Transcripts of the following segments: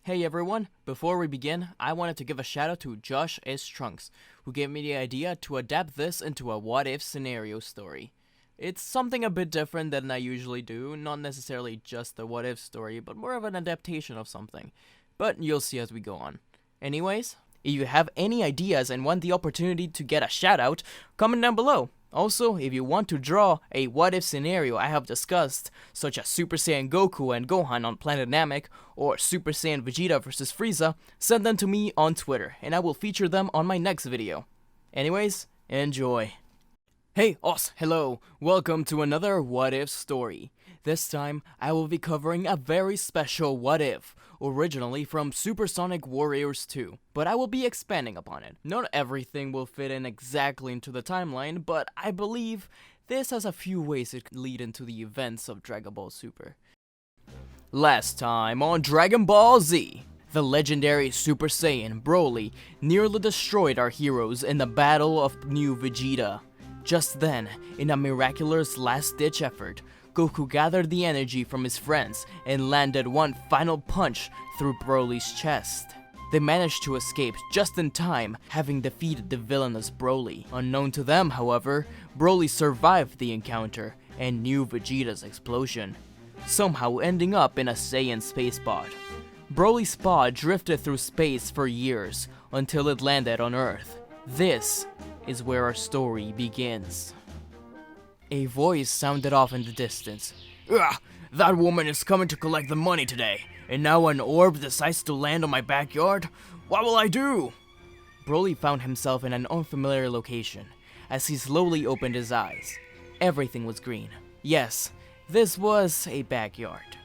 Hey everyone, before we begin, I wanted to give a shout out to Josh S. Trunks, who gave me the idea to adapt this into a what-if scenario story. It's something a bit different than I usually do, not necessarily just a what-if story, but more of an adaptation of something. But you'll see as we go on. Anyways, if you have any ideas and want the opportunity to get a shout out, comment down below. Also, if you want to draw a what-if scenario I have discussed, such as Super Saiyan Goku and Gohan on Planet Namek, or Super Saiyan Vegeta vs Frieza, send them to me on Twitter, and I will feature them on my next video. Anyways, enjoy. Hey, hello, welcome to another what-if story. This time, I will be covering a very special what-if, originally from Supersonic Warriors 2, but I will be expanding upon it. Not everything will fit in exactly into the timeline, but I believe this has a few ways it could lead into the events of Dragon Ball Super. Last time on Dragon Ball Z, the legendary Super Saiyan Broly nearly destroyed our heroes in the Battle of New Vegeta. Just then, in a miraculous last-ditch effort, Goku gathered the energy from his friends and landed one final punch through Broly's chest. They managed to escape just in time, having defeated the villainous Broly. Unknown to them, however, Broly survived the encounter and knew Vegeta's explosion, somehow ending up in a Saiyan space pod. Broly's pod drifted through space for years until it landed on Earth. This is where our story begins. A voice sounded off in the distance. That woman is coming to collect the money today, and now an orb decides to land on my backyard? What will I do? Broly found himself in an unfamiliar location. As he slowly opened his eyes, everything was green. Yes, this was a backyard.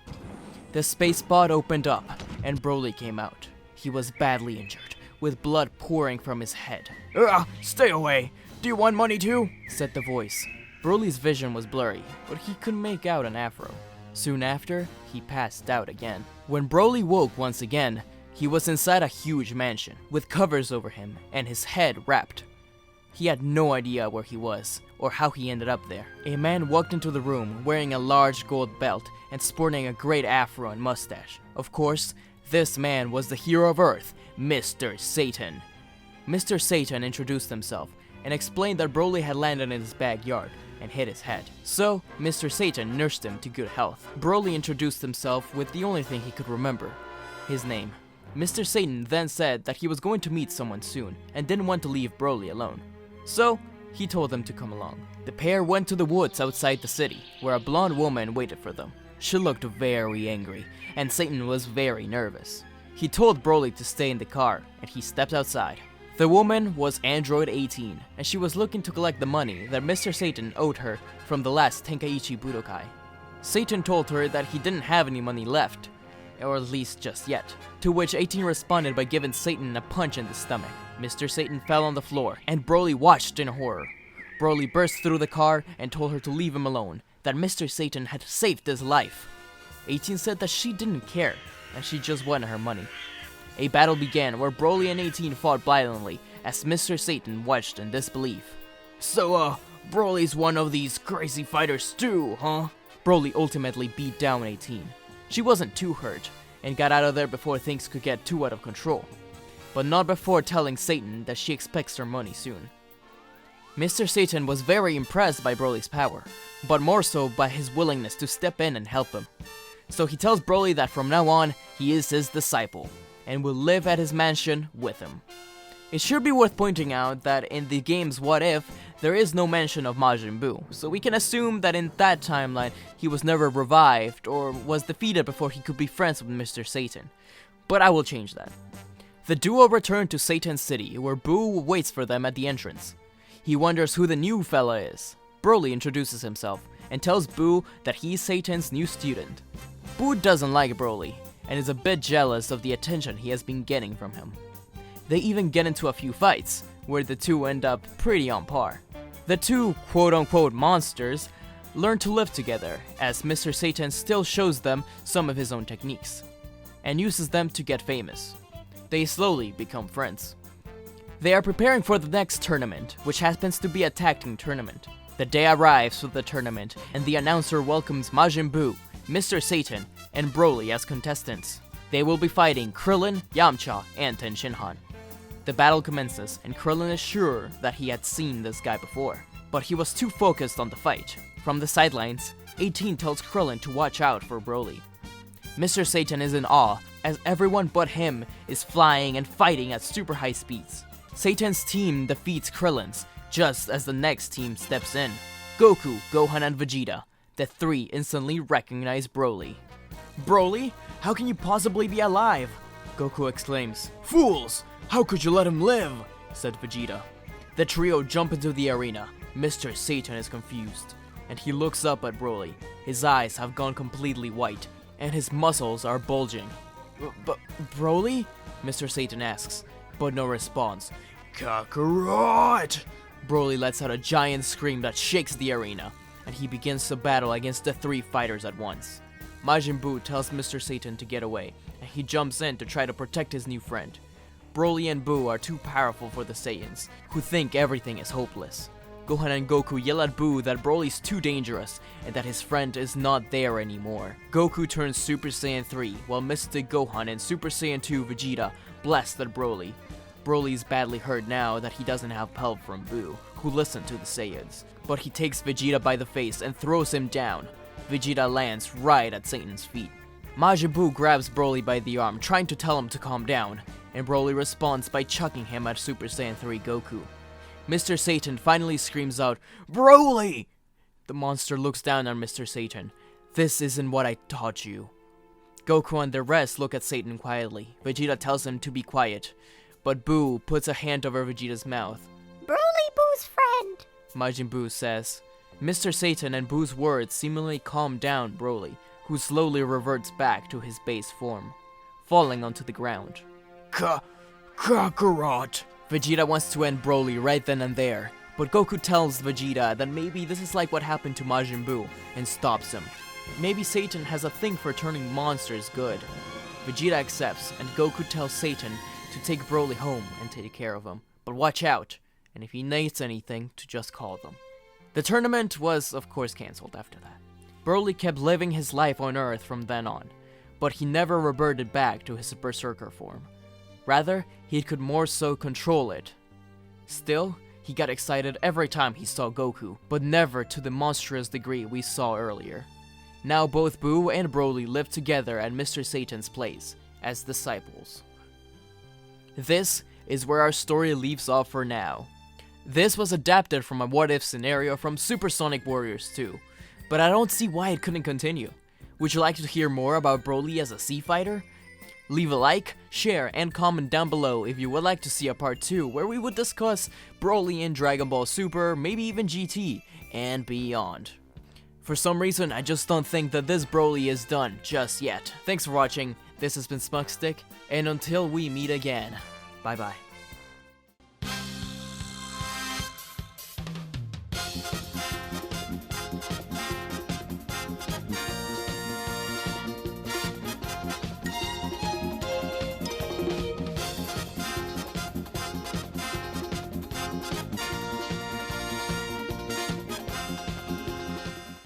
The space pod opened up, and Broly came out. He was badly injured, with blood pouring from his head. Stay away! Do you want money too? Said the voice. Broly's vision was blurry, but he could make out an afro. Soon after, he passed out again. When Broly woke once again, he was inside a huge mansion, with covers over him and his head wrapped. He had no idea where he was, or how he ended up there. A man walked into the room wearing a large gold belt and sporting a great afro and mustache. Of course, this man was the hero of Earth, Mr. Satan. Mr. Satan introduced himself and explained that Broly had landed in his backyard and hit his head. So, Mr. Satan nursed him to good health. Broly introduced himself with the only thing he could remember, his name. Mr. Satan then said that he was going to meet someone soon and didn't want to leave Broly alone. So, he told them to come along. The pair went to the woods outside the city, where a blonde woman waited for them. She looked very angry, and Satan was very nervous. He told Broly to stay in the car, and he stepped outside. The woman was Android 18, and she was looking to collect the money that Mr. Satan owed her from the last Tenkaichi Budokai. Satan told her that he didn't have any money left, or at least just yet, to which 18 responded by giving Satan a punch in the stomach. Mr. Satan fell on the floor, and Broly watched in horror. Broly burst through the car and told her to leave him alone, that Mr. Satan had saved his life. 18 said that she didn't care, and she just wanted her money. A battle began where Broly and 18 fought violently as Mr. Satan watched in disbelief. So, Broly's one of these crazy fighters too, huh? Broly ultimately beat down 18. She wasn't too hurt, and got out of there before things could get too out of control. But not before telling Satan that she expects her money soon. Mr. Satan was very impressed by Broly's power, but more so by his willingness to step in and help him. So he tells Broly that from now on, he is his disciple, and will live at his mansion with him. It should be worth pointing out that in the game's What If, there is no mention of Majin Buu, so we can assume that in that timeline, he was never revived or was defeated before he could be friends with Mr. Satan. But I will change that. The duo return to Satan's city, where Buu waits for them at the entrance. He wonders who the new fella is. Broly introduces himself, and tells Buu that he's Satan's new student. Buu doesn't like Broly, and is a bit jealous of the attention he has been getting from him. They even get into a few fights, where the two end up pretty on par. The two quote-unquote monsters learn to live together, as Mr. Satan still shows them some of his own techniques, and uses them to get famous. They slowly become friends. They are preparing for the next tournament, which happens to be a tag team tournament. The day arrives for the tournament, and the announcer welcomes Majin Buu, Mr. Satan, and Broly as contestants. They will be fighting Krillin, Yamcha, and Tenshinhan. The battle commences, and Krillin is sure that he had seen this guy before, but he was too focused on the fight. From the sidelines, 18 tells Krillin to watch out for Broly. Mr. Satan is in awe, as everyone but him is flying and fighting at super high speeds. Satan's team defeats Krillin's, just as the next team steps in. Goku, Gohan, and Vegeta. The three instantly recognize Broly. "Broly? How can you possibly be alive?" Goku exclaims. "Fools! How could you let him live?" said Vegeta. The trio jump into the arena. Mr. Satan is confused, and he looks up at Broly. His eyes have gone completely white, and his muscles are bulging. But Broly? Mr. Satan asks, but no response. "Kakarot!" Broly lets out a giant scream that shakes the arena, and he begins to battle against the three fighters at once. Majin Buu tells Mr. Satan to get away, and he jumps in to try to protect his new friend. Broly and Buu are too powerful for the Saiyans, who think everything is hopeless. Gohan and Goku yell at Buu that Broly's too dangerous, and that his friend is not there anymore. Goku turns Super Saiyan 3, while Mystic Gohan and Super Saiyan 2 Vegeta blast at Broly. Broly's badly hurt now that he doesn't have help from Buu, who listened to the Saiyans. But he takes Vegeta by the face and throws him down. Vegeta lands right at Satan's feet. Majin Buu grabs Broly by the arm, trying to tell him to calm down, and Broly responds by chucking him at Super Saiyan 3 Goku. Mr. Satan finally screams out, "Broly!" The monster looks down on Mr. Satan. "This isn't what I taught you." Goku and the rest look at Satan quietly. Vegeta tells him to be quiet, but Buu puts a hand over Vegeta's mouth. "Broly Boo's friend," Majin Buu says. Mr. Satan and Buu's words seemingly calm down Broly, who slowly reverts back to his base form, falling onto the ground. Kakarot! Vegeta wants to end Broly right then and there, but Goku tells Vegeta that maybe this is like what happened to Majin Buu, and stops him. Maybe Satan has a thing for turning monsters good. Vegeta accepts, and Goku tells Satan to take Broly home and take care of him, but watch out, and if he needs anything, to just call them. The tournament was, of course, cancelled after that. Broly kept living his life on Earth from then on, but he never reverted back to his Berserker form. Rather, he could more so control it. Still, he got excited every time he saw Goku, but never to the monstrous degree we saw earlier. Now both Buu and Broly live together at Mr. Satan's place, as disciples. This is where our story leaves off for now. This was adapted from a what-if scenario from Supersonic Warriors 2, but I don't see why it couldn't continue. Would you like to hear more about Broly as a sea fighter? Leave a like, share, and comment down below if you would like to see a part 2 where we would discuss Broly in Dragon Ball Super, maybe even GT, and beyond. For some reason, I just don't think that this Broly is done just yet. Thanks for watching, this has been SmugStick, and until we meet again, bye bye.